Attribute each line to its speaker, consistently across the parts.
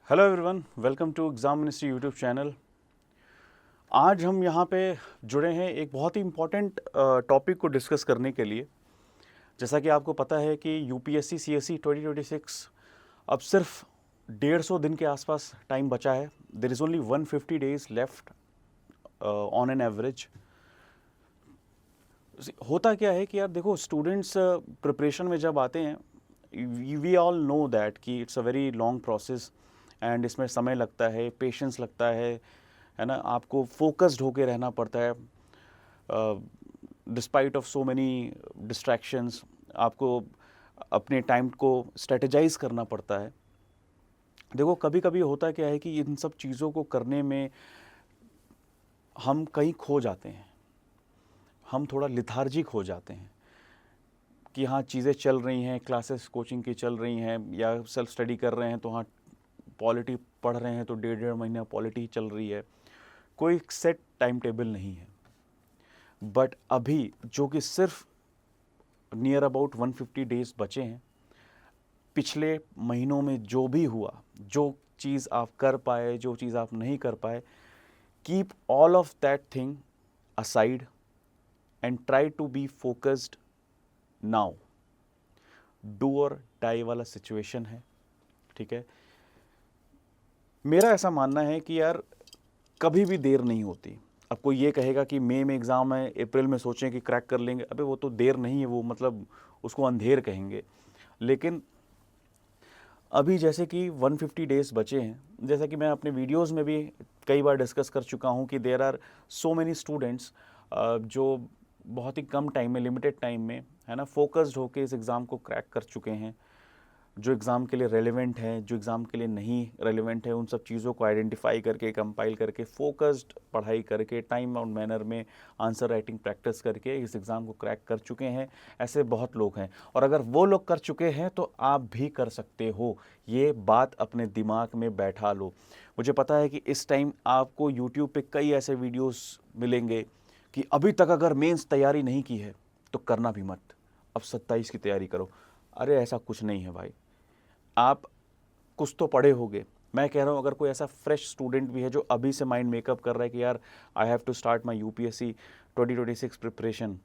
Speaker 1: Hello everyone, welcome to exam ministry YouTube channel. आज हम यहाँ पे जुड़े हैं एक बहुत ही इम्पॉर्टेंट टॉपिक को डिस्कस करने के लिए। जैसा कि आपको पता है कि यूपीएससी सीएससी 2026 अब सिर्फ 150 दिन के आसपास टाइम बचा है। There is only 150 days left on an average. होता क्या है कि यार देखो, स्टूडेंट्स प्रिपरेशन में जब आते हैं, वी ऑल नो दैट कि it's a very long process and इसमें समय लगता है, पेशेंस लगता है ना। आपको फोकस्ड होके रहना पड़ता है despite of so many distractions. आपको अपने टाइम को स्ट्रेटेजाइज करना पड़ता है। देखो, कभी कभी होता क्या है कि इन सब चीज़ों को करने में हम कहीं खो जाते हैं, हम थोड़ा लिथार्जिक हो जाते हैं कि हाँ, चीज़ें चल रही हैं, क्लासेस कोचिंग की चल रही हैं या सेल्फ स्टडी कर रहे हैं, तो हाँ पॉलिटी पढ़ रहे हैं तो 1.5 महीना पॉलिटी चल रही है। कोई सेट टाइम टेबल नहीं है। बट अभी जो कि सिर्फ नियर अबाउट 150 डेज बचे हैं, पिछले महीनों में जो भी हुआ, जो चीज़ आप कर पाए, जो चीज़ आप नहीं कर पाए, keep all of that thing aside and try to be focused now. Do और डाई वाला सिचुएशन है, ठीक है। मेरा ऐसा मानना है कि यार कभी भी देर नहीं होती। अब कोई ये कहेगा कि मई में एग्ज़ाम है, अप्रैल में सोचें कि क्रैक कर लेंगे, अबे वो तो देर नहीं है, वो मतलब उसको अंधेर कहेंगे। लेकिन अभी जैसे कि 150 डेज बचे हैं, जैसा कि मैं अपने वीडियोस में भी कई बार डिस्कस कर चुका हूँ कि there are so many students जो बहुत ही कम टाइम में, लिमिटेड टाइम में, है ना, फोकस्ड होकर इस एग्ज़ाम को क्रैक कर चुके हैं। जो एग्ज़ाम के लिए रेलेवेंट है, जो एग्ज़ाम के लिए नहीं रेलेवेंट है, उन सब चीज़ों को आइडेंटिफाई करके, कंपाइल करके, फोकस्ड पढ़ाई करके, टाइम और मैनर में आंसर राइटिंग प्रैक्टिस करके इस एग्ज़ाम को क्रैक कर चुके हैं। ऐसे बहुत लोग हैं, और अगर वो लोग कर चुके हैं तो आप भी कर सकते हो। ये बात अपने दिमाग में बैठा लो। मुझे पता है कि इस टाइम आपको यूट्यूब पे कई ऐसे वीडियोस मिलेंगे कि अभी तक अगर मेंस तैयारी नहीं की है तो करना भी मत, अब 27 की तैयारी करो। अरे ऐसा कुछ नहीं है भाई, आप कुछ तो पढ़े होगे। मैं कह रहा हूँ, अगर कोई ऐसा फ्रेश स्टूडेंट भी है जो अभी से माइंड मेकअप कर रहा है कि यार I have to start my UPSC 2026 preparation,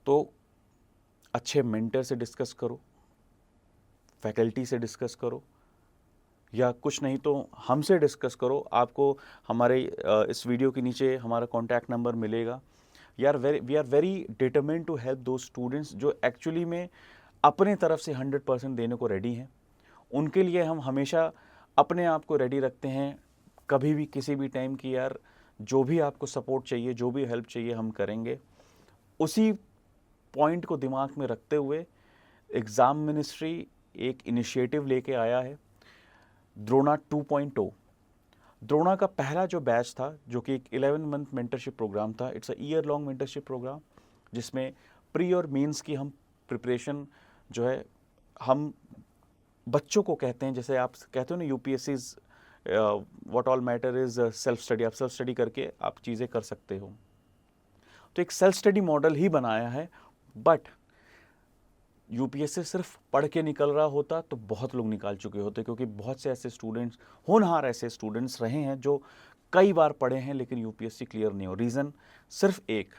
Speaker 1: तो अच्छे मेंटर से डिस्कस करो, फैकल्टी से डिस्कस करो, या कुछ नहीं तो हमसे डिस्कस करो। आपको हमारे इस वीडियो के नीचे हमारा कॉन्टैक्ट नंबर मिलेगा। We are very determined to help to students जो एक्चुअली में अपने तरफ से 100% देने को रेडी हैं। उनके लिए हम हमेशा अपने आप को रेडी रखते हैं, कभी भी किसी भी टाइम की यार जो भी आपको सपोर्ट चाहिए, जो भी हेल्प चाहिए, हम करेंगे। उसी पॉइंट को दिमाग में रखते हुए एग्ज़ाम मिनिस्ट्री एक इनिशिएटिव लेके आया है, द्रोणा 2.0। द्रोणा का पहला जो बैच था, जो कि एक 11 मंथ मेंटरशिप प्रोग्राम था, it's a year long mentorship program, जिसमें प्री और मेंस की हम प्रिपरेशन जो है, हम बच्चों को कहते हैं, जैसे आप कहते हो ना UPSC what all matter is self study. आप सेल्फ स्टडी करके आप चीज़ें कर सकते हो। तो एक सेल्फ स्टडी मॉडल ही बनाया है। बट यूपीएससी सिर्फ पढ़ के निकल रहा होता तो बहुत लोग निकाल चुके होते, क्योंकि बहुत से ऐसे स्टूडेंट्स, होनहार ऐसे स्टूडेंट्स रहे हैं जो कई बार पढ़े हैं लेकिन यूपीएससी क्लियर नहीं हो। रीज़न सिर्फ एक,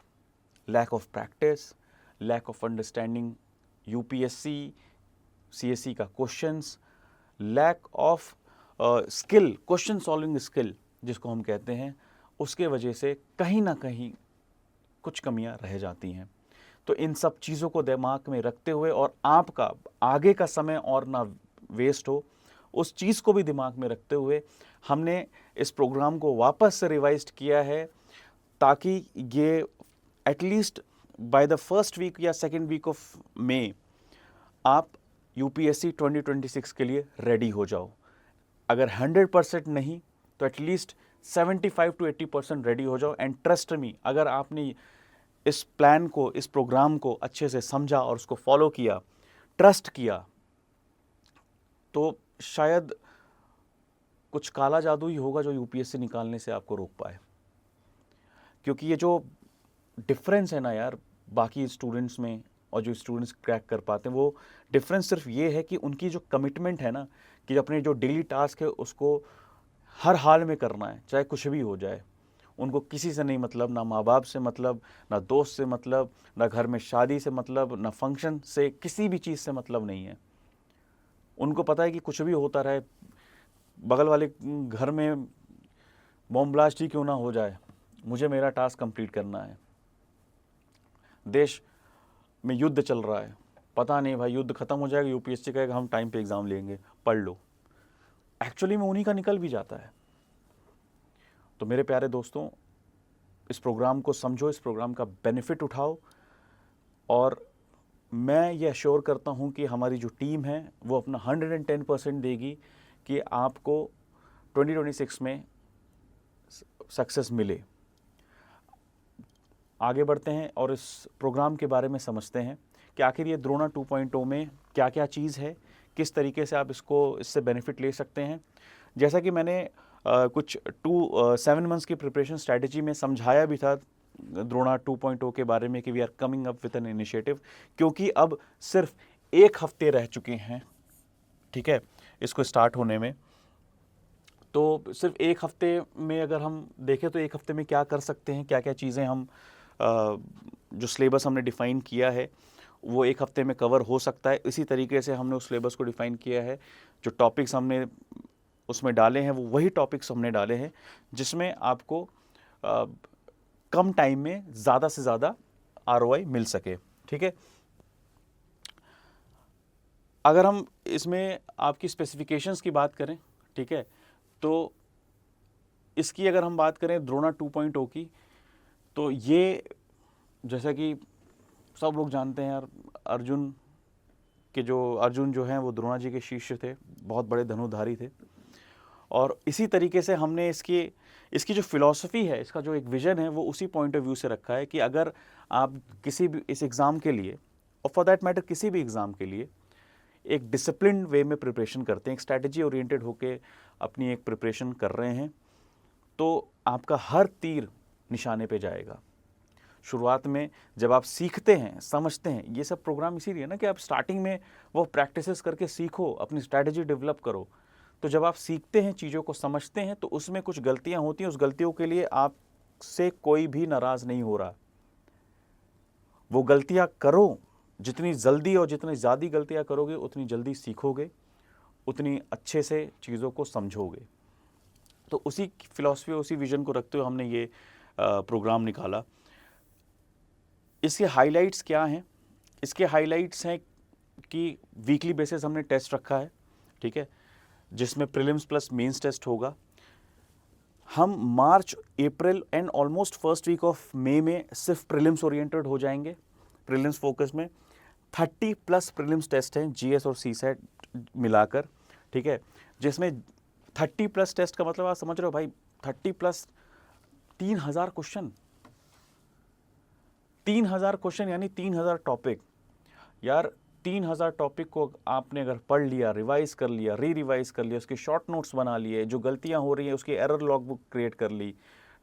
Speaker 1: lack of practice, lack of understanding UPSC CSC का questions, lack of skill, question solving skill जिसको हम कहते हैं, उसके वजह से कहीं ना कहीं कुछ कमियां रह जाती हैं। तो इन सब चीज़ों को दिमाग में रखते हुए, और आपका आगे का समय और ना वेस्ट हो, उस चीज़ को भी दिमाग में रखते हुए हमने इस प्रोग्राम को वापस से रिवाइज किया है, ताकि ये at least by the first week या सेकेंड वीक ऑफ मई आप यूपीएससी 2026 के लिए रेडी हो जाओ। अगर 100% नहीं तो एटलीस्ट 75 to 80% रेडी हो जाओ। एंड ट्रस्ट मी, अगर आपने इस प्लान को, इस प्रोग्राम को अच्छे से समझा और उसको फॉलो किया, ट्रस्ट किया, तो शायद कुछ काला जादू ही होगा जो यूपीएससी निकालने से आपको रोक पाए। क्योंकि ये जो डिफरेंस है ना यार बाकी स्टूडेंट्स में और जो स्टूडेंट्स क्रैक कर पाते हैं, वो डिफरेंस सिर्फ ये है कि उनकी जो कमिटमेंट है ना, कि अपने जो डेली टास्क है उसको हर हाल में करना है, चाहे कुछ भी हो जाए। उनको किसी से नहीं मतलब, ना माँ बाप से मतलब, ना दोस्त से मतलब, ना घर में शादी से मतलब, ना फंक्शन से, किसी भी चीज़ से मतलब नहीं है। उनको पता है कि कुछ भी होता रहे, बगल वाले घर में बॉम्ब ब्लास्ट ही क्यों ना हो जाए, मुझे मेरा टास्क कंप्लीट करना है। देश में युद्ध चल रहा है, पता नहीं भाई युद्ध खत्म हो जाएगा, यूपीएससी कहेगा हम टाइम पे एग्ज़ाम लेंगे, पढ़ लो। एक्चुअली में उन्हीं का निकल भी जाता है। तो मेरे प्यारे दोस्तों, इस प्रोग्राम को समझो, इस प्रोग्राम का बेनिफिट उठाओ, और मैं ये अश्योर करता हूँ कि हमारी जो टीम है वो अपना 110% देगी कि आपको 2026 में सक्सेस मिले। आगे बढ़ते हैं और इस प्रोग्राम के बारे में समझते हैं कि आखिर ये द्रोणा 2.0 में क्या क्या चीज़ है, किस तरीके से आप इससे बेनिफिट ले सकते हैं। जैसा कि मैंने कुछ 7 मंथ्स की प्रिपरेशन स्ट्रैटेजी में समझाया भी था द्रोणा 2.0 के बारे में कि we are coming up with an initiative, क्योंकि अब सिर्फ 1 हफ्ते रह चुके हैं, ठीक है, इसको स्टार्ट होने में। तो सिर्फ 1 हफ्ते में अगर हम देखें तो 1 हफ्ते में क्या कर सकते हैं, क्या क्या चीज़ें हम जो सिलेबस हमने डिफ़ाइन किया है वो 1 हफ्ते में कवर हो सकता है। इसी तरीके से हमने उस सिलेबस को डिफ़ाइन किया है, जो टॉपिक्स हमने उसमें डाले हैं वो वही टॉपिक्स हमने डाले हैं जिसमें आपको कम टाइम में ज़्यादा से ज़्यादा ROI मिल सके, ठीक है। अगर हम इसमें आपकी स्पेसिफिकेशंस की बात करें, ठीक है, तो इसकी अगर हम बात करें द्रोणा 2.0 की, तो ये जैसा कि सब लोग जानते हैं यार, अर्जुन जो हैं वो द्रोणा जी के शिष्य थे, बहुत बड़े धनुधारी थे। और इसी तरीके से हमने इसकी जो फिलॉसफी है, इसका जो एक विजन है, वो उसी पॉइंट ऑफ व्यू से रखा है कि अगर आप किसी भी इस एग्ज़ाम के लिए, और फॉर दैट मैटर किसी भी एग्ज़ाम के लिए, एक डिसिप्लिन वे में प्रिपरेशन करते हैं, एक स्ट्रैटेजी ओरिएंटेड होके अपनी एक प्रिपरेशन कर रहे हैं, तो आपका हर तीर निशाने पे जाएगा। शुरुआत में जब आप सीखते हैं, समझते हैं, ये सब प्रोग्राम इसीलिए ना कि आप स्टार्टिंग में वो प्रैक्टिसेस करके सीखो, अपनी स्ट्रैटेजी डेवलप करो। तो जब आप सीखते हैं, चीज़ों को समझते हैं, तो उसमें कुछ गलतियां होती हैं, उस गलतियों के लिए आपसे कोई भी नाराज़ नहीं हो रहा। वो गलतियां करो, जितनी जल्दी और जितनी ज़्यादा गलतियां करोगे उतनी जल्दी सीखोगे, उतनी अच्छे से चीज़ों को समझोगे। तो उसी फिलॉसफी, उसी विजन को रखते हुए हमने ये प्रोग्राम निकाला। इसके हाइलाइट्स क्या हैं? इसके हाइलाइट्स हैं कि वीकली बेसिस हमने टेस्ट रखा है, ठीक है, जिसमें प्रीलिम्स प्लस मेंस टेस्ट होगा। हम March, April and almost first week of May में सिर्फ प्रीलिम्स ओरिएंटेड हो जाएंगे, प्रीलिम्स फोकस में। 30+ प्रीलिम्स टेस्ट हैं, GS और CSAT मिलाकर, ठीक है, जिसमें 30+ टेस्ट का मतलब आप समझ रहे हो भाई, 30+ 3000 क्वेश्चन, 3000 क्वेश्चन यानी 3000 टॉपिक। यार 3000 टॉपिक को आपने अगर पढ़ लिया, रिवाइज कर लिया, रिवाइज कर लिया, उसके शॉर्ट नोट्स बना लिए, जो गलतियां हो रही हैं उसकी एरर लॉग बुक क्रिएट कर ली,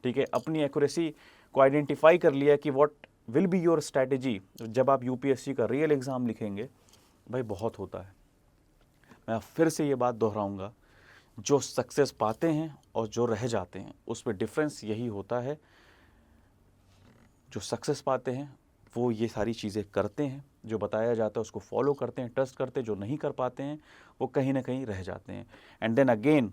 Speaker 1: ठीक है, अपनी एक्यूरेसी को आइडेंटिफाई कर लिया कि what will be your strategy जब आप UPSC का रियल एग्ज़ाम लिखेंगे, भाई बहुत होता है। मैं फिर से ये बात दोहराऊंगा, जो सक्सेस पाते हैं और जो रह जाते हैं उसमें डिफरेंस यही होता है, जो सक्सेस पाते हैं वो ये सारी चीज़ें करते हैं, जो बताया जाता है उसको फॉलो करते हैं, ट्रस्ट करते हैं, जो नहीं कर पाते हैं वो कहीं ना कहीं रह जाते हैं। एंड देन अगेन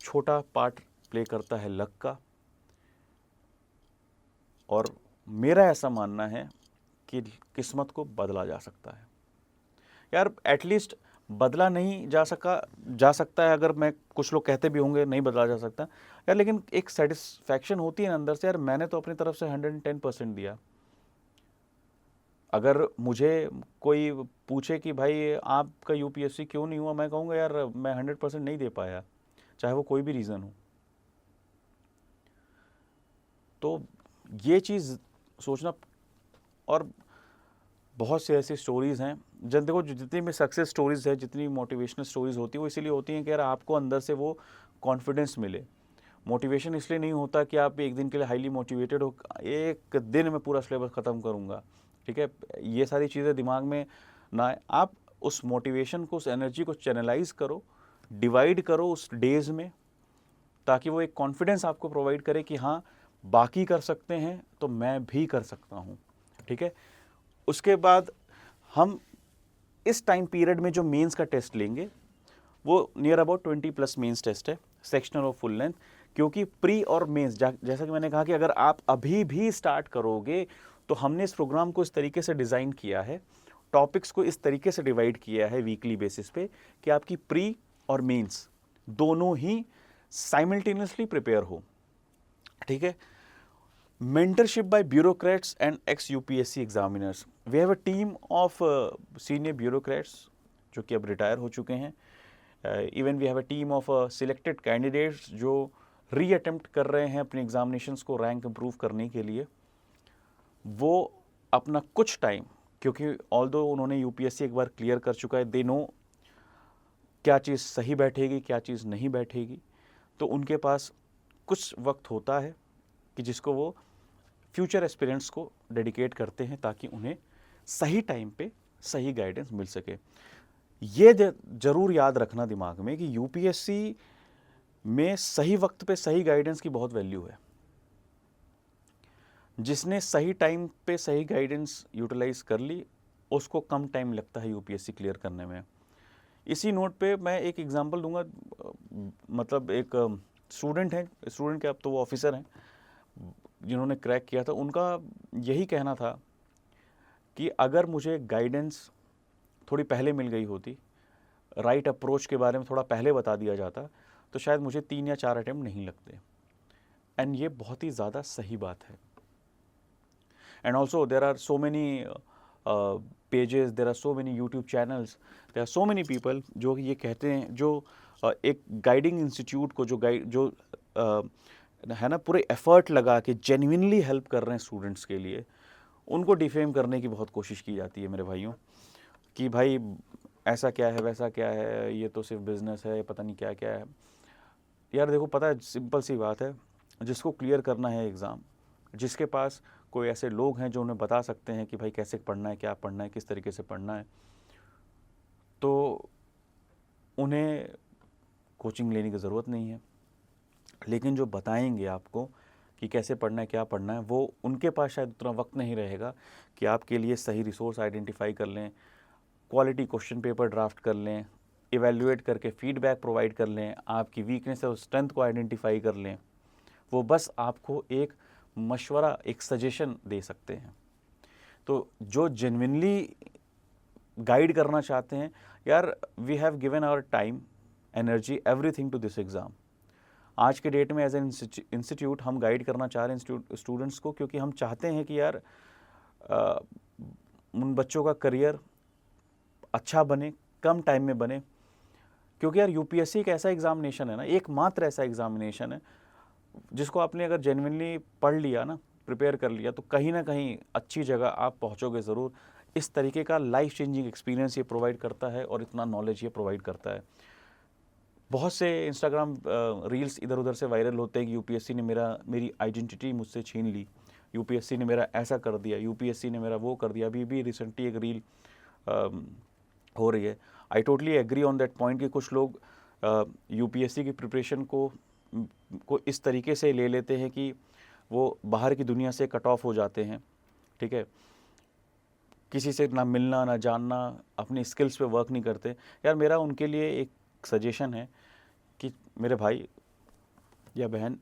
Speaker 1: छोटा पार्ट प्ले करता है लक का, और मेरा ऐसा मानना है कि किस्मत को बदला जा सकता है। यार एटलीस्ट बदला नहीं जा सकता है, अगर मैं, कुछ लोग कहते भी होंगे नहीं बदला जा सकता यार, लेकिन एक सेटिस्फैक्शन होती है ना अंदर से, यार मैंने तो अपनी तरफ से 110% दिया। अगर मुझे कोई पूछे कि भाई आपका UPSC क्यों नहीं हुआ, मैं कहूँगा यार मैं 100% नहीं दे पाया, चाहे वो कोई भी रीज़न हो। तो ये चीज़ सोचना, और बहुत से ऐसी स्टोरीज़ हैं जब देखो, जितनी भी सक्सेस स्टोरीज़ है, जितनी मोटिवेशनल स्टोरीज़ होती है, वो इसीलिए होती हैं कि यार आपको अंदर से वो कॉन्फिडेंस मिले। मोटिवेशन इसलिए नहीं होता कि आप एक दिन के लिए हाईली मोटिवेटेड हो, एक दिन में पूरा सिलेबस ख़त्म करूँगा, ठीक है, ये सारी चीज़ें दिमाग में ना आए। आप उस मोटिवेशन को, उस एनर्जी को चैनलाइज करो, डिवाइड करो उस डेज में, ताकि वो एक कॉन्फिडेंस आपको प्रोवाइड करे कि हाँ बाकी कर सकते हैं तो मैं भी कर सकता हूँ, ठीक है। उसके बाद हम इस टाइम पीरियड में जो मेंस का टेस्ट लेंगे वो नियर अबाउट 20+ मेंस टेस्ट है, सेक्शनल और फुल लेंथ। क्योंकि प्री और मेंस, जैसा कि मैंने कहा कि अगर आप अभी भी स्टार्ट करोगे तो हमने इस प्रोग्राम को इस तरीके से डिज़ाइन किया है, टॉपिक्स को इस तरीके से डिवाइड किया है वीकली बेसिस पे कि आपकी प्री और मेंस दोनों ही साइमल्टेनियसली प्रिपेयर हो, ठीक है। Mentorship by bureaucrats and ex-UPSC examiners. We have a team of senior bureaucrats जो कि अब रिटायर हो चुके हैं. Even we have a team of selected candidates जो री-अटेम्प्ट कर रहे हैं अपने एग्जामिनेशंस को रैंक इम्प्रूव करने के लिए. वो अपना कुछ टाइम, क्योंकि ऑल्दो उन्होंने यूपीएससी एक बार क्लियर कर चुका है, दे नो क्या चीज़ सही बैठेगी, क्या चीज़ नहीं बैठेगी, तो उनके पास कुछ वक्त होता है कि जिसको वो फ्यूचर एस्पिरेंट्स को डेडिकेट करते हैं ताकि उन्हें सही टाइम पे सही गाइडेंस मिल सके. ये ज़रूर याद रखना दिमाग में कि यूपीएससी में सही वक्त पे सही गाइडेंस की बहुत वैल्यू है. जिसने सही टाइम पे सही गाइडेंस यूटिलाइज कर ली उसको कम टाइम लगता है यूपीएससी क्लियर करने में. इसी नोट पे मैं एक एग्जांपल दूंगा. मतलब एक स्टूडेंट है, स्टूडेंट के अब तो वो ऑफिसर हैं जिन्होंने क्रैक किया था. उनका यही कहना था कि अगर मुझे गाइडेंस थोड़ी पहले मिल गई होती, राइट अप्रोच के बारे में थोड़ा पहले बता दिया जाता, तो शायद मुझे 3 या 4 अटेम्प्ट नहीं लगते. एंड ये बहुत ही ज़्यादा सही बात है. And also there are so many pages, there are so many YouTube channels, there are so many people जो ये कहते हैं, जो एक गाइडिंग इंस्टीट्यूट को जो है ना पूरे एफर्ट लगा के जेन्युइनली हेल्प कर रहे हैं स्टूडेंट्स के लिए, उनको डिफेम करने की बहुत कोशिश की जाती है मेरे भाइयों, कि भाई ऐसा क्या है, वैसा क्या है, ये तो सिर्फ बिजनेस है, पता नहीं क्या क्या है. यार देखो, पता है, सिंपल सी बात है, जिसको क्लियर करना है एग्ज़ाम, जिसके पास कोई ऐसे लोग हैं जो उन्हें बता सकते हैं कि भाई कैसे पढ़ना है, क्या पढ़ना है, किस तरीके से पढ़ना है, तो उन्हें कोचिंग लेने की ज़रूरत नहीं है. लेकिन जो बताएंगे आपको कि कैसे पढ़ना है, क्या पढ़ना है, वो उनके पास शायद उतना वक्त नहीं रहेगा कि आपके लिए सही रिसोर्स आइडेंटिफाई कर लें, क्वालिटी क्वेश्चन पेपर ड्राफ्ट कर लें, इवेल्युएट करके फीडबैक प्रोवाइड कर लें, आपकी वीकनेस और स्ट्रेंथ को आइडेंटिफाई कर लें. वो बस आपको एक मशवरा, एक सजेशन दे सकते हैं. तो जो जेन्युइनली गाइड करना चाहते हैं, यार we have given our time, energy, everything to this exam. आज के डेट में एज एन इंस्टीट्यूट हम गाइड करना चाह रहे हैं स्टूडेंट्स को, क्योंकि हम चाहते हैं कि यार उन बच्चों का करियर अच्छा बने, कम टाइम में बने. क्योंकि यार यूपीएससी एक ऐसा एग्जामिनेशन है ना, एकमात्र ऐसा एग्जामिनेशन है जिसको आपने अगर जेन्युइनली पढ़ लिया ना, प्रिपेयर कर लिया, तो कहीं ना कहीं अच्छी जगह आप पहुंचोगे ज़रूर. इस तरीके का लाइफ चेंजिंग एक्सपीरियंस ये प्रोवाइड करता है और इतना नॉलेज ये प्रोवाइड करता है. बहुत से इंस्टाग्राम रील्स इधर उधर से वायरल होते हैं कि यूपीएससी ने मेरी आइडेंटिटी मुझसे छीन ली, यूपीएससी ने मेरा ऐसा कर दिया, यूपीएससी ने मेरा वो कर दिया. अभी भी रिसेंटली एक रील हो रही है. I totally agree on that point कि कुछ लोग यूपीएससी की प्रिपरेशन को इस तरीके से ले लेते हैं कि वो बाहर की दुनिया से कट ऑफ हो जाते हैं. ठीक है, किसी से ना मिलना, ना जानना, अपनी स्किल्स पे वर्क नहीं करते. यार मेरा उनके लिए एक सजेशन है कि मेरे भाई या बहन,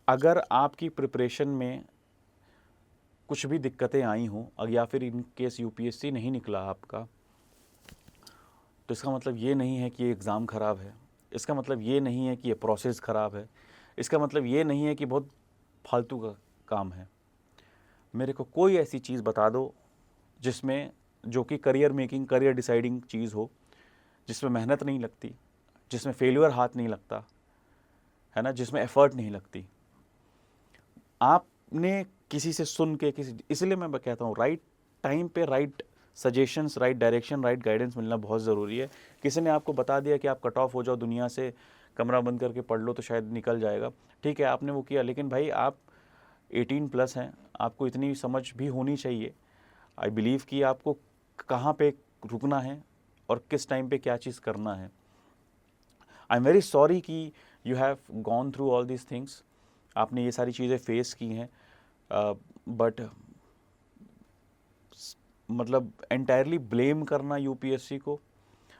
Speaker 1: अगर आपकी प्रिपरेशन में कुछ भी दिक्कतें आई हों, या फिर इन केस यूपीएससी नहीं निकला आपका, तो इसका मतलब ये नहीं है कि ये एग्ज़ाम ख़राब है, इसका मतलब ये नहीं है कि ये प्रोसेस ख़राब है, इसका मतलब ये नहीं है कि बहुत फालतू का काम है. मेरे को कोई ऐसी चीज़ बता दो जिसमें, जो कि करियर मेकिंग, करियर डिसाइडिंग चीज़ हो, जिसमें मेहनत नहीं लगती, जिसमें फेल्यूर हाथ नहीं लगता है ना, जिसमें एफर्ट नहीं लगती. आपने किसी से सुन के इसलिए मैं कहता हूँ राइट टाइम पे right suggestions, right direction, right guidance मिलना बहुत ज़रूरी है. किसी ने आपको बता दिया कि आप कट ऑफ हो जाओ दुनिया से, कमरा बंद करके पढ़ लो तो शायद निकल जाएगा, ठीक है, आपने वो किया, लेकिन भाई आप 18+ हैं, आपको इतनी समझ भी होनी चाहिए. आई बिलीव कि आपको कहाँ पे रुकना है और किस टाइम पे क्या चीज़ करना है। आई एम वेरी सॉरी कि you have gone through all these things, आपने ये सारी चीज़ें फेस की हैं, बट मतलब एंटायरली ब्लेम करना यूपीएससी को,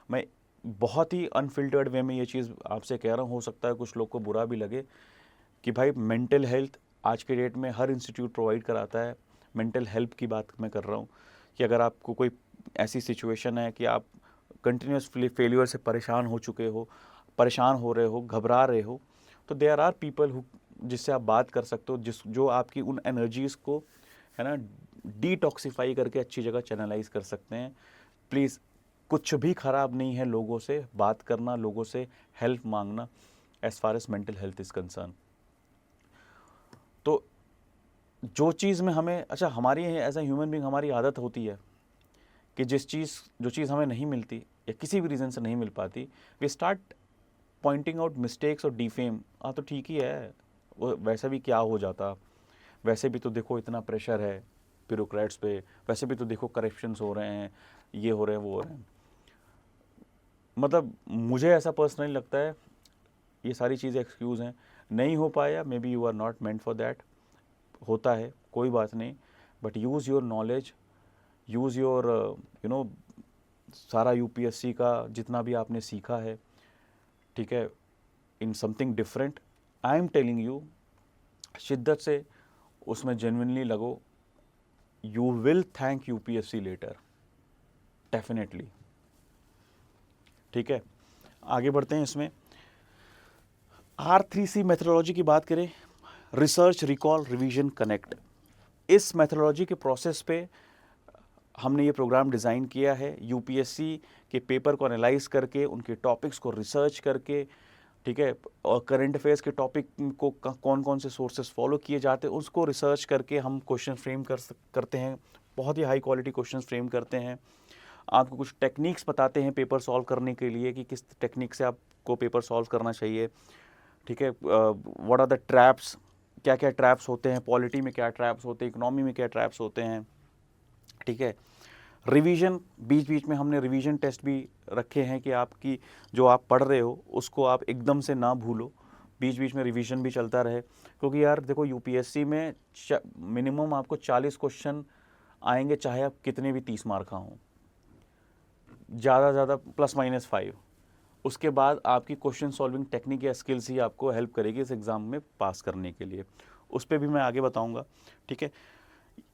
Speaker 1: मैं बहुत ही अनफिल्टर्ड वे में ये चीज़ आपसे कह रहा हूँ, हो सकता है कुछ लोग को बुरा भी लगे कि भाई मेंटल हेल्थ आज के डेट में हर इंस्टीट्यूट प्रोवाइड कराता है। मेंटल हेल्प की बात मैं कर रहा हूँ कि अगर आपको कोई ऐसी सिचुएशन है कि आप कंटिन्यूस फेलियर से परेशान हो चुके हो, परेशान हो रहे हो, घबरा रहे हो, तो देयर आर पीपल हु जिससे आप बात कर सकते हो, जो आपकी उन एनर्जीज़ को है ना डिटॉक्सिफाई करके अच्छी जगह चैनलाइज कर सकते हैं। प्लीज़, कुछ भी ख़राब नहीं है लोगों से बात करना, लोगों से हेल्प मांगना as far as mental health is concern. तो जो चीज़ में हमें, अच्छा हमारी एज ए ह्यूमन बीइंग हमारी आदत होती है कि जो चीज़ हमें नहीं मिलती या किसी भी रीज़न से नहीं मिल पाती, we start pointing out mistakes और डिफेम। हाँ तो ठीक ही है, वो वैसे भी क्या हो जाता, वैसे भी तो देखो इतना प्रेशर है ब्यूरोक्रेट्स पे, वैसे भी तो देखो करप्शंस हो रहे हैं, ये हो रहे हैं, वो हो रहे हैं। मतलब मुझे ऐसा पर्सनली लगता है ये सारी चीज़ें एक्सक्यूज़ हैं, नहीं हो पाया, maybe you are not meant for that, होता है कोई बात नहीं, but use your knowledge, use your सारा यूपीएससी का जितना भी आपने सीखा है, ठीक है, in something different. I am telling you, शिद्दत से उसमें जेन्युइनली लगो, you will thank UPSC later, definitely. ठीक है, आगे बढ़ते हैं। इसमें R3C मेथोडोलॉजी की बात करें, रिसर्च, रिकॉल, रिवीजन, कनेक्ट, इस मेथोडोलॉजी के प्रोसेस पे हमने ये प्रोग्राम डिज़ाइन किया है। यूपीएससी के पेपर को एनालाइज करके, उनके टॉपिक्स को रिसर्च करके, ठीक है, और करंट अफेयर्स के टॉपिक को कौन कौन से सोर्सेस फॉलो किए जाते हैं उसको रिसर्च करके हम क्वेश्चन फ्रेम करते हैं, बहुत ही हाई क्वालिटी क्वेश्चन फ्रेम करते हैं। आपको कुछ टेक्निक्स बताते हैं पेपर सॉल्व करने के लिए कि किस टेक्निक से आपको पेपर सॉल्व करना चाहिए। ठीक है, व्हाट आर द ट्रैप्स, क्या क्या ट्रैप्स होते हैं, पॉलिटी में क्या ट्रैप्स होते हैं, इकोनॉमी में क्या ट्रैप्स होते हैं। ठीक है, रिवीजन, बीच बीच में हमने रिवीजन टेस्ट भी रखे हैं कि आपकी जो आप पढ़ रहे हो उसको आप एकदम से ना भूलो, बीच बीच में रिवीजन भी चलता रहे। क्योंकि यार देखो यूपीएससी में मिनिमम आपको 40 क्वेश्चन आएंगे, चाहे आप कितने भी 30 मार्क का हों, ज़्यादा +-5। उसके बाद आपकी क्वेश्चन सॉल्विंग टेक्निक या स्किल्स ही आपको हेल्प करेगी इस एग्ज़ाम में पास करने के लिए, उस पर भी मैं आगे बताऊँगा। ठीक है,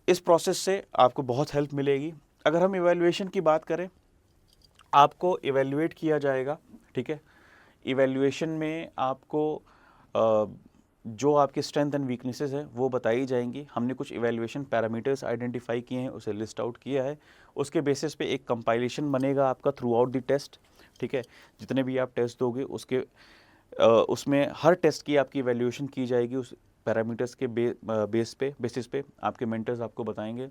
Speaker 1: इस प्रोसेस से आपको बहुत हेल्प मिलेगी। अगर हम इवैल्यूएशन की बात करें, आपको इवैल्यूएट किया जाएगा। ठीक है, इवैल्यूएशन में आपको जो आपके स्ट्रेंथ एंड वीकनेसेस हैं वो बताई जाएंगी। हमने कुछ इवैल्यूएशन पैरामीटर्स आइडेंटिफाई किए हैं, उसे लिस्ट आउट किया है। उसके बेसिस पे एक कंपाइलेशन बनेगा आपका थ्रू आउट द टेस्ट। ठीक है, जितने भी आप टेस्ट दोगे उसमें हर टेस्ट की आपकी इवैल्यूएशन की जाएगी उस पैरामीटर्स के बेसिस पे आपके मेंटर्स आपको बताएंगे,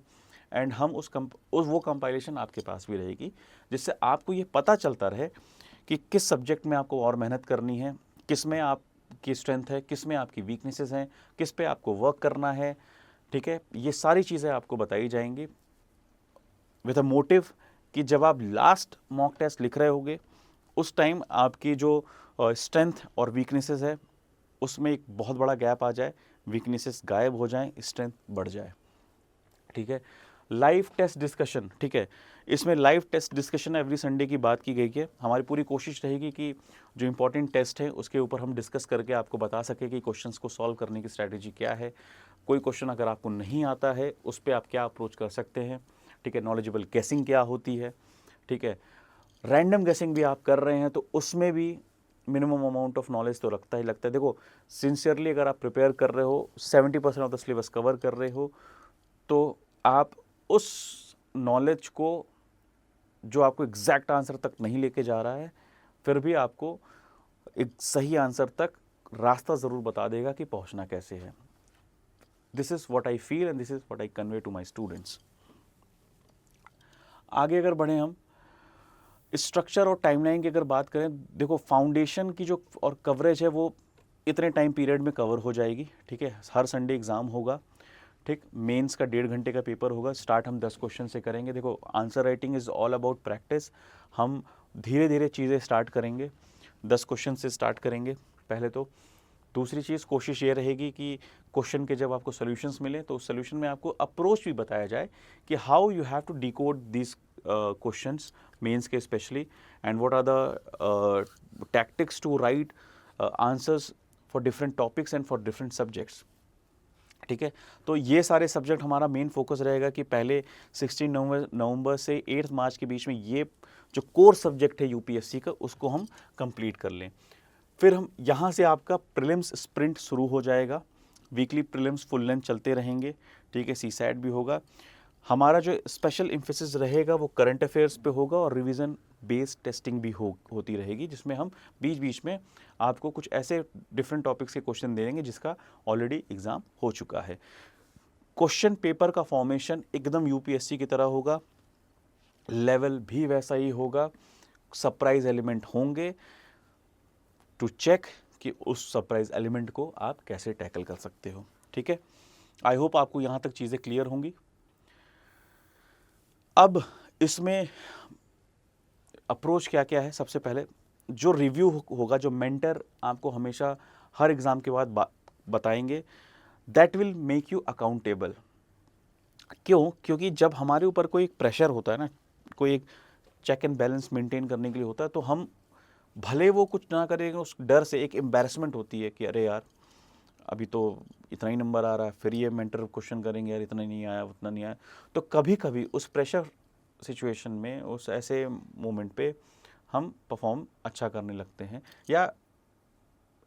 Speaker 1: एंड हम वो कंपाइलेशन आपके पास भी रहेगी, जिससे आपको ये पता चलता रहे कि किस सब्जेक्ट में आपको और मेहनत करनी है, किस में आपकी स्ट्रेंथ है, किस में आपकी वीकनेसेस हैं, किस पे आपको वर्क करना है। ठीक है, ये सारी चीज़ें आपको बताई जाएंगी विद अ मोटिव कि जब आप लास्ट मॉक टेस्ट लिख रहे होगे उस टाइम आपकी जो स्ट्रेंथ और वीकनेसेस है उसमें एक बहुत बड़ा गैप आ जाए, वीकनेसेस गायब हो जाएं, स्ट्रेंथ बढ़ जाए। ठीक है, लाइव टेस्ट डिस्कशन, ठीक है, इसमें live test discussion every Sunday की बात की गई है। हमारी पूरी कोशिश रहेगी कि जो इंपॉर्टेंट टेस्ट है उसके ऊपर हम डिस्कस करके आपको बता सके कि क्वेश्चंस को सॉल्व करने की स्ट्रैटेजी क्या है। कोई क्वेश्चन अगर आपको नहीं आता है उस पर आप क्या अप्रोच कर सकते हैं। ठीक है, नॉलेजेबल गेसिंग क्या होती है। ठीक है, रैंडम गेसिंग भी आप कर रहे हैं तो उसमें भी मिनिमम अमाउंट ऑफ नॉलेज तो लगता है। देखो सिंसियरली अगर आप प्रिपेयर कर रहे हो, 70% ऑफ द सिलेबस कवर कर रहे हो, तो आप उस नॉलेज को जो आपको एग्जैक्ट आंसर तक नहीं लेके जा रहा है, फिर भी आपको एक सही आंसर तक रास्ता ज़रूर बता देगा कि पहुंचना कैसे है। This is what I feel and this is what I convey to my students. आगे अगर बढ़े हम स्ट्रक्चर और टाइमलाइन की अगर बात करें, देखो फाउंडेशन की जो और कवरेज है वो इतने टाइम पीरियड में कवर हो जाएगी। ठीक है, हर संडे एग्ज़ाम होगा। ठीक, मेंस का 1.5 घंटे का पेपर होगा। स्टार्ट हम 10 क्वेश्चन से करेंगे। देखो answer writing is all about practice. हम धीरे धीरे चीज़ें स्टार्ट करेंगे, 10 क्वेश्चन से स्टार्ट करेंगे पहले तो। दूसरी चीज़ कोशिश ये रहेगी कि क्वेश्चन के जब आपको सॉल्यूशंस मिले तो उस सॉल्यूशन में आपको अप्रोच भी बताया जाए कि how you have to decode this questions, mains के specially, and what are the tactics to write answers for different topics and for different subjects. ठीक है, तो ये सारे सब्जेक्ट हमारा मेन फोकस रहेगा कि पहले 16 नवंबर से 8 मार्च के बीच में ये जो कोर सब्जेक्ट है यूपीएससी का उसको हम कंप्लीट कर लें। फिर हम यहाँ से आपका प्रीलिम्स स्प्रिंट शुरू हो जाएगा। वीकली प्रीलिम्स फुल लेंथ चलते रहेंगे। ठीक है, सीसैट भी होगा। हमारा जो स्पेशल एम्फेसिस रहेगा वो करंट अफेयर्स पे होगा और रिवीजन बेस्ड टेस्टिंग भी होती रहेगी, जिसमें हम बीच बीच में आपको कुछ ऐसे डिफरेंट टॉपिक्स के क्वेश्चन दे देंगे जिसका ऑलरेडी एग्जाम हो चुका है। क्वेश्चन पेपर का फॉर्मेशन एकदम यूपीएससी की तरह होगा, लेवल भी वैसा ही होगा, सरप्राइज एलिमेंट होंगे टू चेक कि उस सरप्राइज एलिमेंट को आप कैसे टैकल कर सकते हो। ठीक है, आई होप आपको यहाँ तक चीज़ें क्लियर होंगी। अब इसमें अप्रोच क्या क्या है, सबसे पहले जो रिव्यू होगा, जो मेंटर आपको हमेशा हर एग्ज़ाम के बाद बताएंगे, that will make you accountable. क्यों? क्योंकि जब हमारे ऊपर कोई एक प्रेशर होता है ना, कोई एक चेक एंड बैलेंस मेंटेन करने के लिए होता है, तो हम भले वो कुछ ना करेंगे, उस डर से एक एम्बैरेसमेंट होती है कि अरे यार अभी तो इतना ही नंबर आ रहा है, फिर ये मेंटर क्वेश्चन करेंगे, यार इतना नहीं आया, उतना नहीं आया। तो कभी कभी उस प्रेशर सिचुएशन में, उस ऐसे मोमेंट पे हम परफॉर्म अच्छा करने लगते हैं, या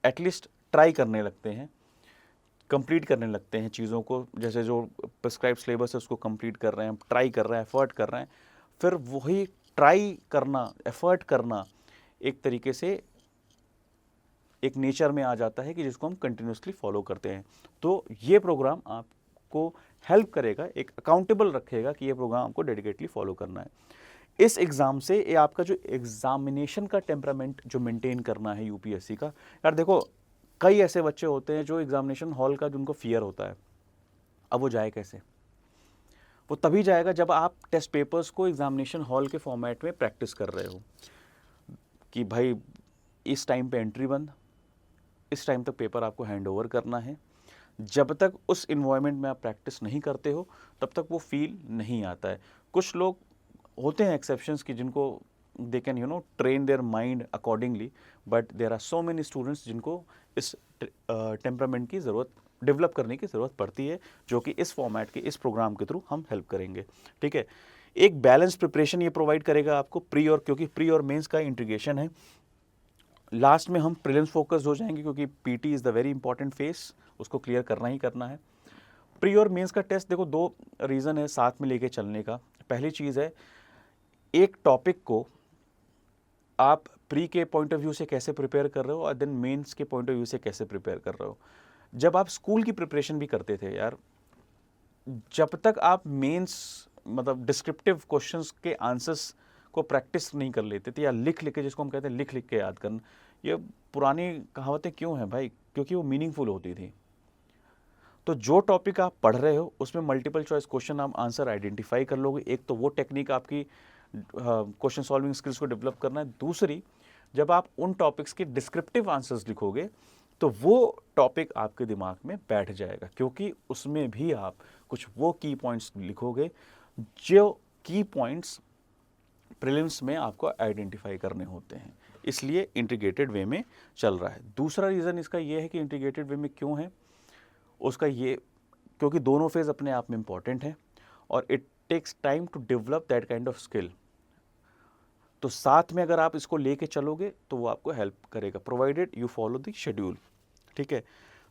Speaker 1: एटलीस्ट ट्राई करने लगते हैं, कंप्लीट करने लगते हैं चीज़ों को। जैसे जो प्रिस्क्राइब सिलेबस है उसको कंप्लीट कर रहे हैं, ट्राई कर रहे हैं, एफर्ट कर रहे हैं। फिर वही ट्राई करना, एफर्ट करना एक तरीके से एक नेचर में आ जाता है कि जिसको हम कंटिन्यूसली फॉलो करते हैं। तो ये प्रोग्राम आपको हेल्प करेगा, एक अकाउंटेबल रखेगा कि ये प्रोग्राम आपको डेडिकेटली फॉलो करना है। इस एग्ज़ाम से ये आपका जो एग्जामिनेशन का टेम्परामेंट जो मेंटेन करना है यूपीएससी का, यार देखो कई ऐसे बच्चे होते हैं जो एग्जामिनेशन हॉल का जिनको फियर होता है। अब वो जाए कैसे? वो तभी जाएगा जब आप टेस्ट पेपर्स को एग्जामिनेशन हॉल के फॉर्मेट में प्रैक्टिस कर रहे हो कि भाई इस टाइम पे एंट्री बंद, इस टाइम तक पेपर आपको हैंड ओवर करना है। जब तक उस इन्वायरमेंट में आप प्रैक्टिस नहीं करते हो तब तक वो फील नहीं आता है। कुछ लोग होते हैं एक्सेप्शंस की जिनको they can train their mind accordingly, but there are so many students जिनको इस टेम्परामेंट की ज़रूरत, डेवलप करने की ज़रूरत पड़ती है, जो कि इस फॉर्मेट के, इस प्रोग्राम के थ्रू हम हेल्प करेंगे। ठीक है, एक बैलेंस प्रिपरेशन ये प्रोवाइड करेगा आपको प्री और, क्योंकि प्री और मेंस का इंटीग्रेशन है। लास्ट में हम प्रीलिम्स फोकस हो जाएंगे क्योंकि PT is the very important face, उसको क्लियर करना ही करना है। प्री और मेंस का टेस्ट, देखो दो रीज़न है साथ में लेके चलने का। पहली चीज़ है, एक टॉपिक को आप प्री के पॉइंट ऑफ व्यू से कैसे प्रिपेयर कर रहे हो और देन मेंस के पॉइंट ऑफ व्यू से कैसे प्रिपेयर कर रहे हो। जब आप स्कूल की प्रिपरेशन भी करते थे यार, जब तक आप मेंस मतलब डिस्क्रिप्टिव क्वेश्चंस के आंसर्स को प्रैक्टिस नहीं कर लेते थे, या लिख लिख के, जिसको हम कहते हैं लिख लिख के याद करना, ये पुरानी कहावतें क्यों हैं भाई? क्योंकि वो मीनिंगफुल होती थी। तो जो टॉपिक आप पढ़ रहे हो उसमें मल्टीपल चॉइस क्वेश्चन आप आंसर आइडेंटिफाई कर लोगे। एक तो वो टेक्निक आपकी क्वेश्चन सॉल्विंग स्किल्स को डेवलप करना है। दूसरी, जब आप उन टॉपिक्स के डिस्क्रिप्टिव आंसर्स लिखोगे तो वो टॉपिक आपके दिमाग में बैठ जाएगा, क्योंकि उसमें भी आप कुछ वो की पॉइंट्स लिखोगे जो की पॉइंट्स प्रीलिम्स में आपको आइडेंटिफाई करने होते हैं। इसलिए इंटीग्रेटेड वे में चल रहा है। दूसरा रीज़न इसका ये है कि इंटीग्रेटेड वे में क्यों है, उसका ये, क्योंकि दोनों फेज अपने आप में इंपॉर्टेंट है और it takes time to develop that kind of skill. तो साथ में अगर आप इसको लेके चलोगे तो वो आपको हेल्प करेगा, provided you follow the schedule. ठीक है,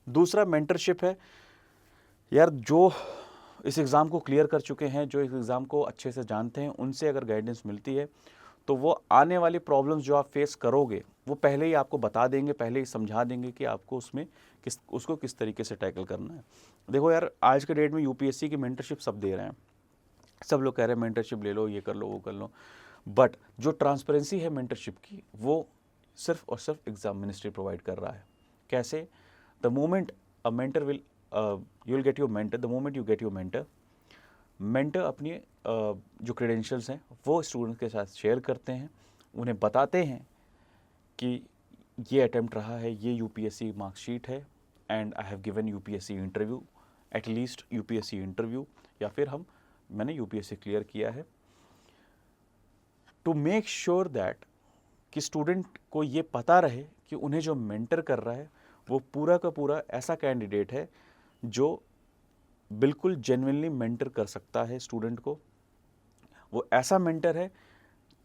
Speaker 1: दूसरा मेंटरशिप है। यार जो इस एग्ज़ाम को क्लियर कर चुके हैं, जो इस एग्ज़ाम को अच्छे से जानते हैं, उनसे अगर गाइडेंस मिलती है तो वो आने वाली प्रॉब्लम्स जो आप फेस करोगे वो पहले ही आपको बता देंगे, पहले ही समझा देंगे कि आपको उसमें उसको किस तरीके से टैकल करना है। देखो यार, आज के डेट में यूपीएससी की मेंटरशिप सब दे रहे हैं, सब लोग कह रहे हैं मेंटरशिप ले लो, ये कर लो, वो कर लो, बट जो ट्रांसपेरेंसी है मेंटरशिप की वो सिर्फ और सिर्फ एग्ज़ाम मिनिस्ट्री प्रोवाइड कर रहा है। कैसे? The moment a mentor will you will get your mentor, the moment you get your mentor अपनी जो क्रेडेंशियल्स हैं वो स्टूडेंट के साथ शेयर करते हैं, उन्हें बताते हैं कि ये अटैम्प्ट रहा है, ये यूपीएससी मार्कशीट है, and I have given UPSC interview, at least UPSC interview, या फिर मैंने यूपीएससी क्लियर किया है, टू मेक श्योर दैट कि स्टूडेंट को ये पता रहे कि उन्हें जो मेंटर कर रहा है वो पूरा का पूरा ऐसा कैंडिडेट है जो बिल्कुल जेन्युइनली मेंटर कर सकता है स्टूडेंट को। वो ऐसा मेंटर है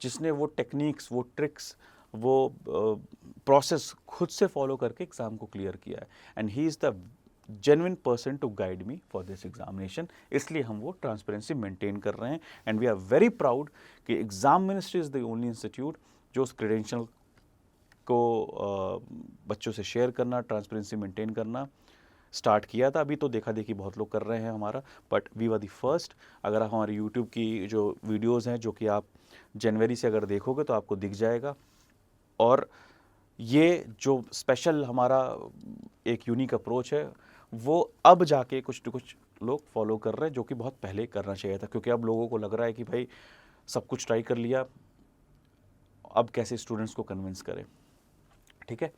Speaker 1: जिसने वो टेक्निक्स, वो ट्रिक्स, वो प्रोसेस खुद से फॉलो करके एग्ज़ाम को क्लियर किया है, and he is the genuine person to guide me for this examination. इसलिए हम वो ट्रांसपेरेंसी मेंटेन कर रहे हैं, and we are very proud कि exam ministry is the only institute जो उस क्रेडेंशियल को बच्चों से शेयर करना, ट्रांसपेरेंसी मेंटेन करना स्टार्ट किया था। अभी तो देखा देखी बहुत लोग कर रहे हैं हमारा, but we were the first. अगर आप हमारे यूट्यूब की जो वीडियोज़ हैं, जो कि आप जनवरी से अगर देखोगे तो आपको दिख जाएगा, और ये जो स्पेशल हमारा एक यूनिक अप्रोच है वो अब जाके कुछ न कुछ लोग फॉलो कर रहे हैं, जो कि बहुत पहले करना चाहिए था, क्योंकि अब लोगों को लग रहा है कि भाई सब कुछ ट्राई कर लिया, अब कैसे स्टूडेंट्स को कन्विंस करें। ठीक है,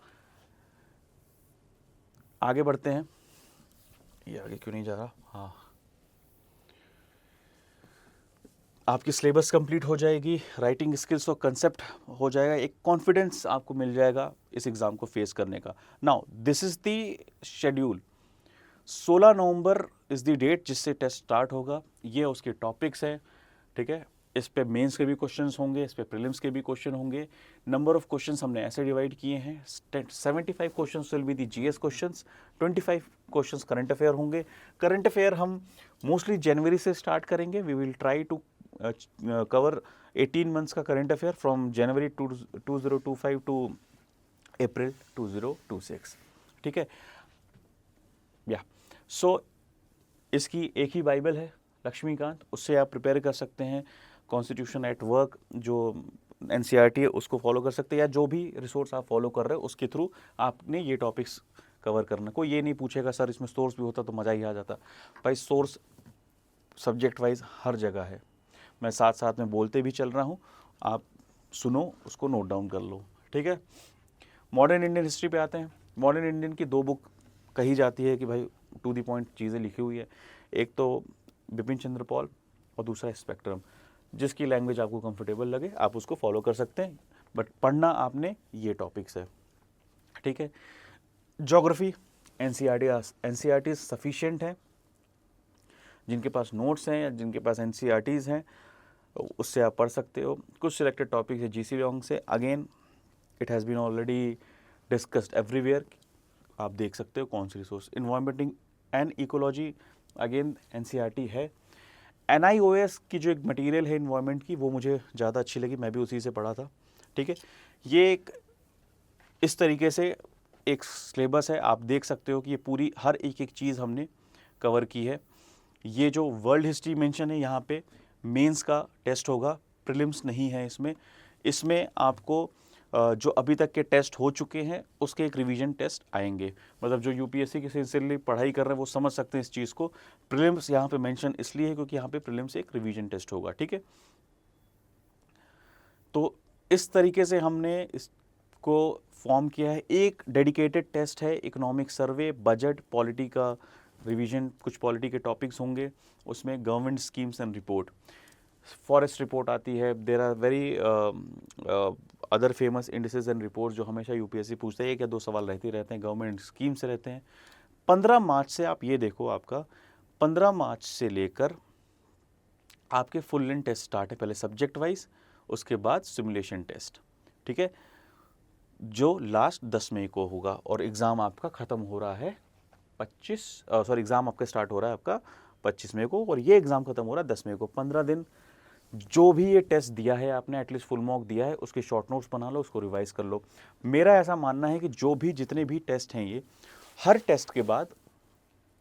Speaker 1: आगे बढ़ते हैं। ये आगे क्यों नहीं जा रहा? हाँ, आपकी सिलेबस कंप्लीट हो जाएगी, राइटिंग स्किल्स और कंसेप्ट हो जाएगा, एक कॉन्फिडेंस आपको मिल जाएगा इस एग्ज़ाम को फेस करने का। Now this is the schedule. 16 November is the date जिससे टेस्ट स्टार्ट होगा। ये उसके टॉपिक्स हैं, ठीक है। इस पे मेंस के भी क्वेश्चंस होंगे, इस पे प्रीलिम्स के भी क्वेश्चन होंगे। नंबर ऑफ क्वेश्चंस हमने ऐसे डिवाइड किए हैं, 75 questions will be the GS questions, 25 questions current affair होंगे। करंट अफेयर हम मोस्टली जनवरी से स्टार्ट करेंगे। We will try to cover 18 months का current affair from January 2025 to April 2026। ठीक है, या सो इसकी एक ही बाइबल है लक्ष्मीकांत, उससे आप प्रिपेयर कर सकते हैं। कॉन्स्टिट्यूशन एट वर्क जो एनसीईआरटी है उसको फॉलो कर सकते हैं, या जो भी रिसोर्स आप फॉलो कर रहे हो उसके थ्रू आपने ये टॉपिक्स कवर करना। कोई ये नहीं पूछेगा सर इसमें सोर्स भी होता तो मज़ा ही आ जाता। भाई सोर्स सब्जेक्ट वाइज हर जगह है, मैं साथ साथ में बोलते भी चल रहा हूँ, आप सुनो, उसको नोट डाउन कर लो। ठीक है, मॉडर्न इंडियन हिस्ट्री पे आते हैं। मॉडर्न इंडियन की 2 बुक कही जाती है कि भाई टू द पॉइंट चीज़ें लिखी हुई है। एक तो बिपिन चंद्र पॉल और दूसरा स्पेक्ट्रम। जिसकी लैंग्वेज आपको कंफर्टेबल लगे आप उसको फॉलो कर सकते हैं, बट पढ़ना आपने ये टॉपिक्स है। ठीक है, ज्योग्राफी एनसीईआरटी सफिशिएंट है। जिनके पास नोट्स हैं या जिनके पास एनसीईआरटीज़ हैं उससे आप पढ़ सकते हो। कुछ सिलेक्टेड टॉपिक्स है जीसी लॉन्ग से, again it has been already discussed everywhere, आप देख सकते हो कौन सी resource. Environment and ecology again NCERT है। NIOS की जो एक मटेरियल है इन्वायरमेंट की वो मुझे ज़्यादा अच्छी लगी, मैं भी उसी से पढ़ा था। ठीक है, ये एक इस तरीके से एक सिलेबस है, आप देख सकते हो कि ये पूरी हर एक चीज़ हमने कवर की है। ये जो वर्ल्ड हिस्ट्री मेंशन है यहाँ पे मेंस का टेस्ट होगा, प्रीलिम्स नहीं है इसमें। इसमें आपको जो अभी तक के टेस्ट हो चुके हैं उसके एक रिवीजन टेस्ट आएंगे, मतलब जो यूपीएससी की सिलसिले पढ़ाई कर रहे हैं वो समझ सकते हैं इस चीज़ को। प्रीलिम्स यहाँ पे मेंशन इसलिए है क्योंकि यहाँ पे प्रीलिम्स एक रिवीजन टेस्ट होगा। ठीक है, तो इस तरीके से हमने इसको फॉर्म किया है। एक डेडिकेटेड टेस्ट है इकोनॉमिक सर्वे, बजट, पॉलिटी का रिवीजन, कुछ पॉलिटी के टॉपिक्स होंगे उसमें, government schemes and report, forest report आती है। There are very other famous indices and reports जो हमेशा यूपीएससी पूछता है, 1 या 2 सवाल रहते ही रहते हैं, गवर्नमेंट स्कीम से रहते हैं। 15 मार्च से आप ये देखो, आपका 15 मार्च से लेकर आपके फुल लेंथ टेस्ट स्टार्ट है, पहले सब्जेक्ट वाइज, उसके बाद सिमुलेशन टेस्ट। ठीक है, जो लास्ट 10 मई को होगा, और एग्ज़ाम आपका ख़त्म हो रहा है एग्ज़ाम आपका स्टार्ट हो रहा है आपका 25 मई को, और ये एग्ज़ाम ख़त्म हो रहा है 10 मई को। 15 दिन जो भी ये टेस्ट दिया है आपने, एटलीस्ट फुल मॉक दिया है, उसके शॉर्ट नोट्स बना लो, उसको रिवाइज कर लो। मेरा ऐसा मानना है कि जितने भी टेस्ट हैं ये, हर टेस्ट के बाद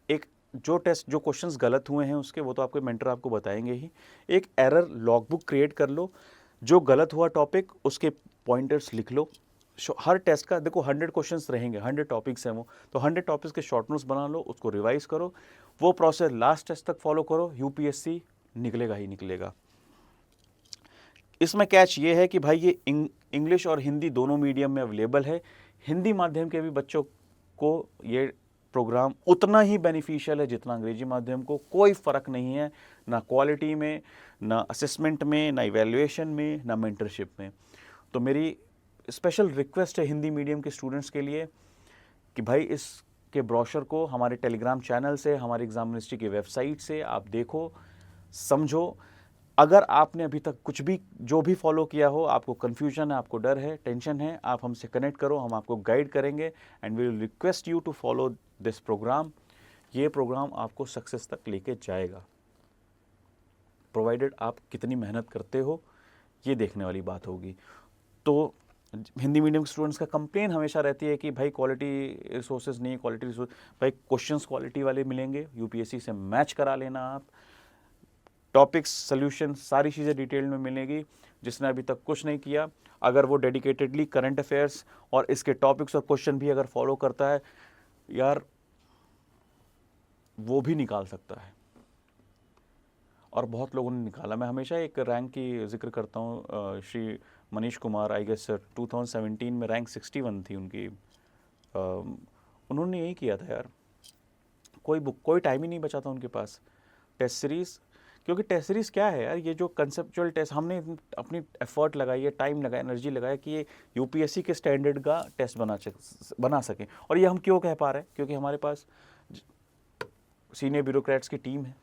Speaker 1: एक जो क्वेश्चंस गलत हुए हैं उसके, वो तो आपके मेंटर आपको बताएंगे ही, एक एरर लॉगबुक क्रिएट कर लो, जो गलत हुआ टॉपिक उसके पॉइंटर्स लिख लो, हर टेस्ट का देखो 100 क्वेश्चंस रहेंगे, 100 टॉपिक्स हैं वो, तो 100 टॉपिक्स के शॉर्ट नोट्स बना लो, उसको रिवाइज करो, वो प्रोसेस लास्ट टेस्ट तक फॉलो करो, यूपीएससी निकलेगा ही निकलेगा। इसमें कैच ये है कि भाई ये इंग्लिश और हिंदी दोनों मीडियम में अवेलेबल है। हिंदी माध्यम के भी बच्चों को ये प्रोग्राम उतना ही बेनिफिशियल है जितना अंग्रेजी माध्यम को, कोई फ़र्क नहीं है, ना क्वालिटी में, ना असेसमेंट में, ना इवैल्यूएशन में, ना मेंटरशिप में। तो मेरी स्पेशल रिक्वेस्ट है हिंदी मीडियम के स्टूडेंट्स के लिए कि भाई इसके ब्रोशर को हमारे टेलीग्राम चैनल से, हमारे एग्जाम मिनिस्ट्री की वेबसाइट से आप देखो, समझो। अगर आपने अभी तक कुछ भी जो भी फॉलो किया हो, आपको कन्फ्यूजन है, आपको डर है, टेंशन है, आप हमसे कनेक्ट करो, हम आपको गाइड करेंगे and we will request you to follow this program. ये प्रोग्राम आपको सक्सेस तक लेके जाएगा, प्रोवाइडेड आप कितनी मेहनत करते हो, ये देखने वाली बात होगी। तो हिंदी मीडियम स्टूडेंट्स का कंप्लेन हमेशा रहती है कि भाई क्वालिटी रिसोर्सेज नहीं, क्वालिटी रिसोर्स, भाई क्वेश्चंस क्वालिटी वाले मिलेंगे, यूपीएससी से मैच करा लेना आप, टॉपिक्स, सोल्यूशन, सारी चीज़ें डिटेल में मिलेगी। जिसने अभी तक कुछ नहीं किया, अगर वो डेडिकेटेडली करंट अफेयर्स और इसके टॉपिक्स और क्वेश्चन भी अगर फॉलो करता है, यार वो भी निकाल सकता है, और बहुत लोगों ने निकाला। मैं हमेशा एक रैंक की जिक्र करता हूँ, श्री मनीष कुमार, आई गेस 2017 में रैंक 61 थी उनकी। उन्होंने यही किया था यार, कोई टाइम ही नहीं बचा था उनके पास टेस्ट सीरीज़। क्योंकि टेस्ट सीरीज़ क्या है यार, ये जो कंसेप्चुअल टेस्ट हमने अपनी एफर्ट लगाई है, टाइम लगाया, एनर्जी लगाया कि ये यूपीएससी के स्टैंडर्ड का टेस्ट बना सकें। और ये हम क्यों कह पा रहे हैं, क्योंकि हमारे पास सीनियर ब्यूरोक्रेट्स की टीम है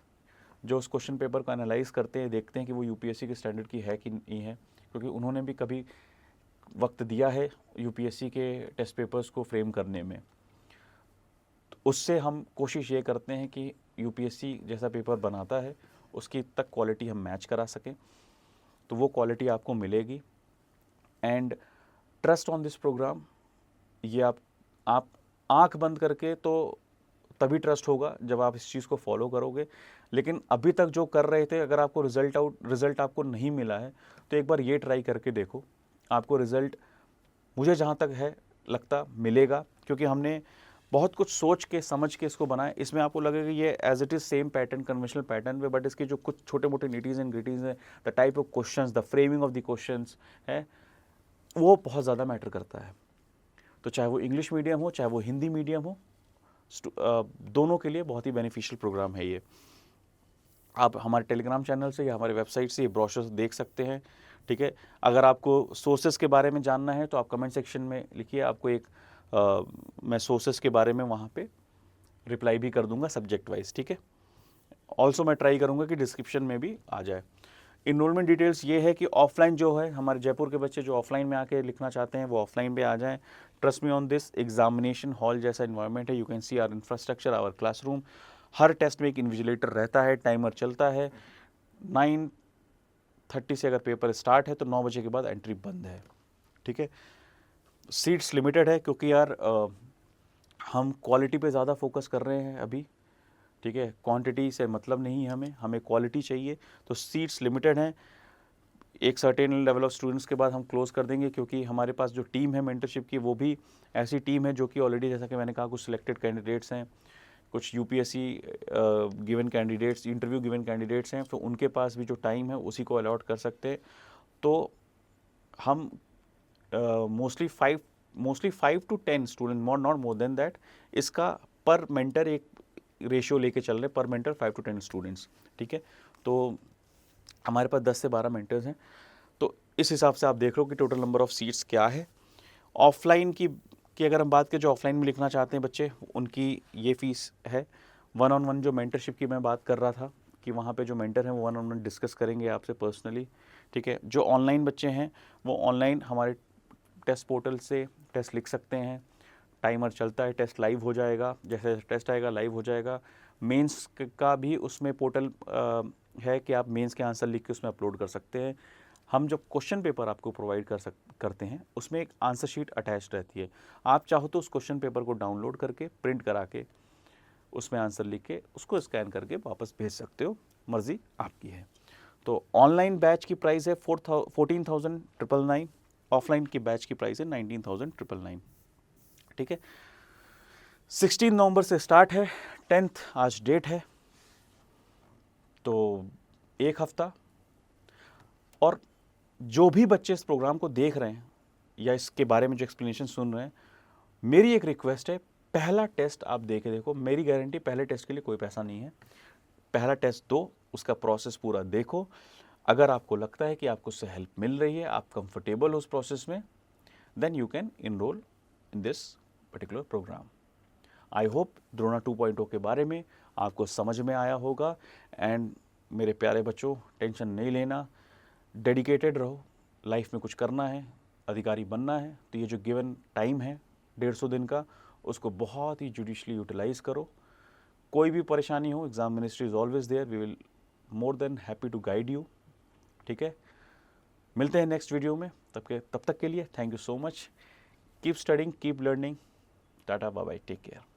Speaker 1: जो उस क्वेश्चन पेपर को एनालाइज करते हैं, देखते हैं कि वो यूपीएससी के स्टैंडर्ड की है कि नहीं है, क्योंकि उन्होंने भी कभी वक्त दिया है यूपीएससी के टेस्ट पेपर्स को फ्रेम करने में। तो उससे हम कोशिश ये करते हैं कि यूपीएससी जैसा पेपर बनाता है उसकी तक क्वालिटी हम मैच करा सकें, तो वो क्वालिटी आपको मिलेगी। And trust on this program, ये आप आंख बंद करके तो तभी ट्रस्ट होगा जब आप इस चीज़ को फॉलो करोगे। लेकिन अभी तक जो कर रहे थे, अगर आपको रिजल्ट आपको नहीं मिला है, तो एक बार ये ट्राई करके देखो, आपको रिजल्ट मुझे जहाँ तक है लगता मिलेगा, क्योंकि हमने बहुत कुछ सोच के समझ के इसको बनाया। इसमें आपको लगेगा ये as it is same pattern, conventional pattern पे, बट इसके जो कुछ छोटे मोटे नीटीज़ एंड ग्रिटीज़ हैं, the type of questions, the framing of the questions है, वो बहुत ज़्यादा मैटर करता है। तो चाहे वो इंग्लिश मीडियम हो, चाहे वो हिंदी मीडियम हो, दोनों के लिए बहुत ही बेनिफिशियल प्रोग्राम है ये। आप हमारे टेलीग्राम चैनल से या हमारे वेबसाइट से ये ब्रोशर्स देख सकते हैं, ठीक है। अगर आपको सोर्सेज के बारे में जानना है तो आप कमेंट सेक्शन में लिखिए, आपको एक मैं सोर्सेज के बारे में वहाँ पे रिप्लाई भी कर दूंगा सब्जेक्ट वाइज, ठीक है। ऑल्सो मैं ट्राई करूँगा कि डिस्क्रिप्शन में भी आ जाए। इनरोलमेंट डिटेल्स ये है कि ऑफलाइन जो है, हमारे जयपुर के बच्चे जो ऑफलाइन में आके लिखना चाहते हैं वो ऑफलाइन पे आ जाएं। Trust me on this, examination hall जैसा इन्वायरमेंट है, you can see our infrastructure, our classroom. हर टेस्ट में एक इन्विजिलेटर रहता है, टाइमर चलता है, 9:30 से अगर पेपर स्टार्ट है तो 9 बजे के बाद एंट्री बंद है, ठीक है। सीट्स लिमिटेड है, क्योंकि यार हम क्वालिटी पे ज़्यादा फोकस कर रहे हैं अभी, ठीक है। क्वांटिटी से मतलब नहीं है हमें क्वालिटी चाहिए, तो सीट्स लिमिटेड हैं। एक सर्टेन लेवल ऑफ स्टूडेंट्स के बाद हम क्लोज कर देंगे, क्योंकि हमारे पास जो टीम है मेंटरशिप की, वो भी ऐसी टीम है जो कि ऑलरेडी, जैसा कि मैंने कहा, कुछ सिलेक्टेड कैंडिडेट्स हैं, कुछ UPSC given candidates, interview given candidates हैं, तो उनके पास भी जो टाइम है उसी को अलॉट कर सकते हैं। तो हम mostly 5 to 10 student, not more than that, इसका पर मेंटर एक रेशियो लेके चल रहे, पर मेंटर 5 to 10 स्टूडेंट्स, ठीक है। तो हमारे पास 10 से 12 मेंटर्स हैं, तो इस हिसाब से आप देख लो कि टोटल नंबर ऑफ सीट्स क्या है। ऑफलाइन की अगर हम बात करें, जो ऑफलाइन में लिखना चाहते हैं बच्चे, उनकी ये फीस है। 1-on-1 जो मेंटरशिप की मैं बात कर रहा था कि वहाँ पे जो मेंटर हैं वो 1-on-1 डिस्कस करेंगे आपसे पर्सनली, ठीक है। जो ऑनलाइन बच्चे हैं वो ऑनलाइन हमारे टेस्ट पोर्टल से टेस्ट लिख सकते हैं, टाइमर चलता है, टेस्ट लाइव हो जाएगा, जैसे टेस्ट आएगा लाइव हो जाएगा। मेंस का भी उसमें पोर्टल है कि आप मेंस के आंसर लिख के उसमें अपलोड कर सकते हैं। हम जो क्वेश्चन पेपर आपको प्रोवाइड करते हैं उसमें एक आंसर शीट अटैच्ड रहती है, आप चाहो तो उस क्वेश्चन पेपर को डाउनलोड करके प्रिंट करा के उसमें आंसर लिख के उसको स्कैन करके वापस भेज सकते हो, मर्ज़ी आपकी है। तो ऑनलाइन बैच की प्राइस है 14,999 ऑफलाइन की बैच की प्राइस है 19,999, ठीक है। 16 नवंबर से स्टार्ट है, 10th आज डेट है, तो एक हफ्ता। और जो भी बच्चे इस प्रोग्राम को देख रहे हैं या इसके बारे में जो एक्सप्लेनेशन सुन रहे हैं, मेरी एक रिक्वेस्ट है, पहला टेस्ट आप दे के देखो। मेरी गारंटी, पहले टेस्ट के लिए कोई पैसा नहीं है। पहला टेस्ट दो, उसका प्रोसेस पूरा देखो। अगर आपको लगता है कि आपको उससे हेल्प मिल रही है, आप कंफर्टेबल हो उस प्रोसेस में, then you can enroll in this particular program. I hope Drona 2.0 के बारे में आपको समझ में आया होगा। एंड मेरे प्यारे बच्चों, टेंशन नहीं लेना, डेडिकेटेड रहो। लाइफ में कुछ करना है, अधिकारी बनना है, तो ये जो गिवन टाइम है 150 दिन का, उसको बहुत ही जुडिशली यूटिलाइज करो। कोई भी परेशानी हो, exam ministry is always there, we will more than happy to guide you, ठीक है। मिलते हैं नेक्स्ट वीडियो में, तब तक के लिए thank you so much. Keep studying, keep learning. Tata, bye bye, take care.